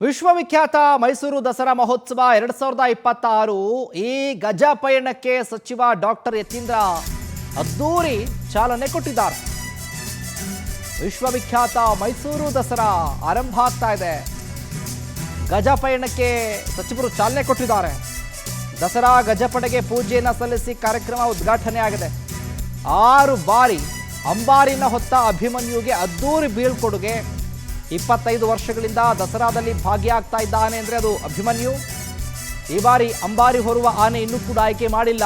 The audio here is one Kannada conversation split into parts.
ವಿಶ್ವವಿಖ್ಯಾತ ಮೈಸೂರು ದಸರಾ ಮಹೋತ್ಸವ 2026 ಈ ಗಜ ಪಯಣಕ್ಕೆ ಸಚಿವ ಡಾಕ್ಟರ್ ಯತೀಂದ್ರ ಅದ್ದೂರಿ ಚಾಲನೆ ಕೊಟ್ಟಿದ್ದಾರೆ. ವಿಶ್ವವಿಖ್ಯಾತ ಮೈಸೂರು ದಸರಾ ಆರಂಭ ಆಗ್ತಾ ಇದೆ. ಗಜ ಪಯಣಕ್ಕೆ ಸಚಿವರು ಚಾಲನೆ ಕೊಟ್ಟಿದ್ದಾರೆ. ದಸರಾ ಗಜಪಡೆಗೆ ಪೂಜೆಯನ್ನು ಸಲ್ಲಿಸಿ ಕಾರ್ಯಕ್ರಮ ಉದ್ಘಾಟನೆ ಆಗಿದೆ. 6 ಬಾರಿ ಅಂಬಾರಿನ ಹೊತ್ತ ಅಭಿಮನ್ಯುಗೆ ಅದ್ದೂರಿ ಬೀಳ್ಕೊಡುಗೆ. 25 ವರ್ಷಗಳಿಂದ ದಸರಾದಲ್ಲಿ ಭಾಗಿಯಾಗ್ತಾ ಇದ್ದಾನೆ ಅಂದರೆ ಅದು ಅಭಿಮನ್ಯು. ಈ ಬಾರಿ ಅಂಬಾರಿ ಹೊರುವ ಆನೆ ಇನ್ನೂ ಕೂಡ ಆಯ್ಕೆ ಮಾಡಿಲ್ಲ.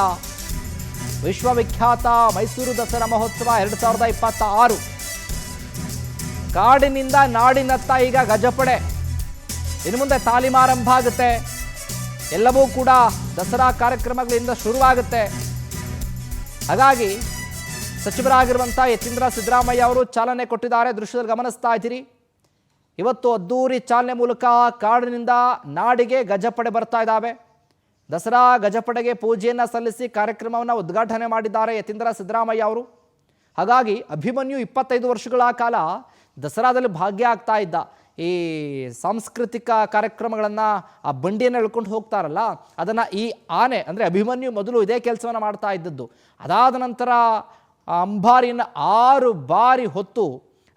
ವಿಶ್ವವಿಖ್ಯಾತ ಮೈಸೂರು ದಸರಾ ಮಹೋತ್ಸವ 2026 ಕಾಡಿನಿಂದ ನಾಡಿನತ್ತ ಈಗ ಗಜಪಡೆ. ಇನ್ನು ಮುಂದೆ ತಾಲೀಮಾರಂಭ ಆಗುತ್ತೆ. ಎಲ್ಲವೂ ಕೂಡ ದಸರಾ ಕಾರ್ಯಕ್ರಮಗಳಿಂದ ಶುರುವಾಗುತ್ತೆ. ಹಾಗಾಗಿ ಸಚಿವರಾಗಿರುವಂಥ ಯತೀಂದ್ರ ಸಿದ್ದರಾಮಯ್ಯ ಅವರು ಚಾಲನೆ ಕೊಟ್ಟಿದ್ದಾರೆ. ದೃಶ್ಯದಲ್ಲಿ ಗಮನಿಸ್ತಾ ಇದ್ದೀರಿ. ಇವತ್ತು ಅದ್ದೂರಿ ಚಾಲನೆ ಮೂಲಕ ಕಾಡಿನಿಂದ ನಾಡಿಗೆ ಗಜಪಡೆ ಬರ್ತಾ ಇದ್ದಾವೆ. ದಸರಾ ಗಜಪಡೆಗೆ ಪೂಜೆಯನ್ನು ಸಲ್ಲಿಸಿ ಕಾರ್ಯಕ್ರಮವನ್ನು ಉದ್ಘಾಟನೆ ಮಾಡಿದ್ದಾರೆ ಯತೀಂದ್ರ ಸಿದ್ದರಾಮಯ್ಯ ಅವರು. ಹಾಗಾಗಿ ಅಭಿಮನ್ಯು 25 ವರ್ಷಗಳ ಕಾಲ ದಸರಾದಲ್ಲಿ ಭಾಗಿಯಾಗ್ತಾ ಇದ್ದ. ಈ ಸಾಂಸ್ಕೃತಿಕ ಕಾರ್ಯಕ್ರಮಗಳನ್ನು ಆ ಬಂಡಿಯನ್ನು ಎಳ್ಕೊಂಡು ಹೋಗ್ತಾರಲ್ಲ, ಅದನ್ನು ಈ ಆನೆ ಅಂದರೆ ಅಭಿಮನ್ಯು ಮೊದಲು ಇದೇ ಕೆಲಸವನ್ನು ಮಾಡ್ತಾ ಇದ್ದದ್ದು. ಅದಾದ ನಂತರ ಅಂಬಾರಿಯನ್ನು 6 ಬಾರಿ ಹೊತ್ತು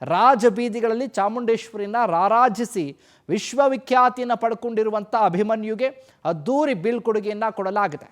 ರಾಜಬೀದಿಗಳಲ್ಲಿ ಚಾಮುಂಡೇಶ್ವರಿನ ರಾರಾಜಿಸಿ ವಿಶ್ವವಿಖ್ಯಾತಿಯನ್ನು ಪಡ್ಕೊಂಡಿರುವಂಥ ಅಭಿಮನ್ಯುಗೆ ಅದ್ದೂರಿ ಬೀಳ್ಕೊಡುಗೆಯನ್ನು ಕೊಡಲಾಗಿದೆ.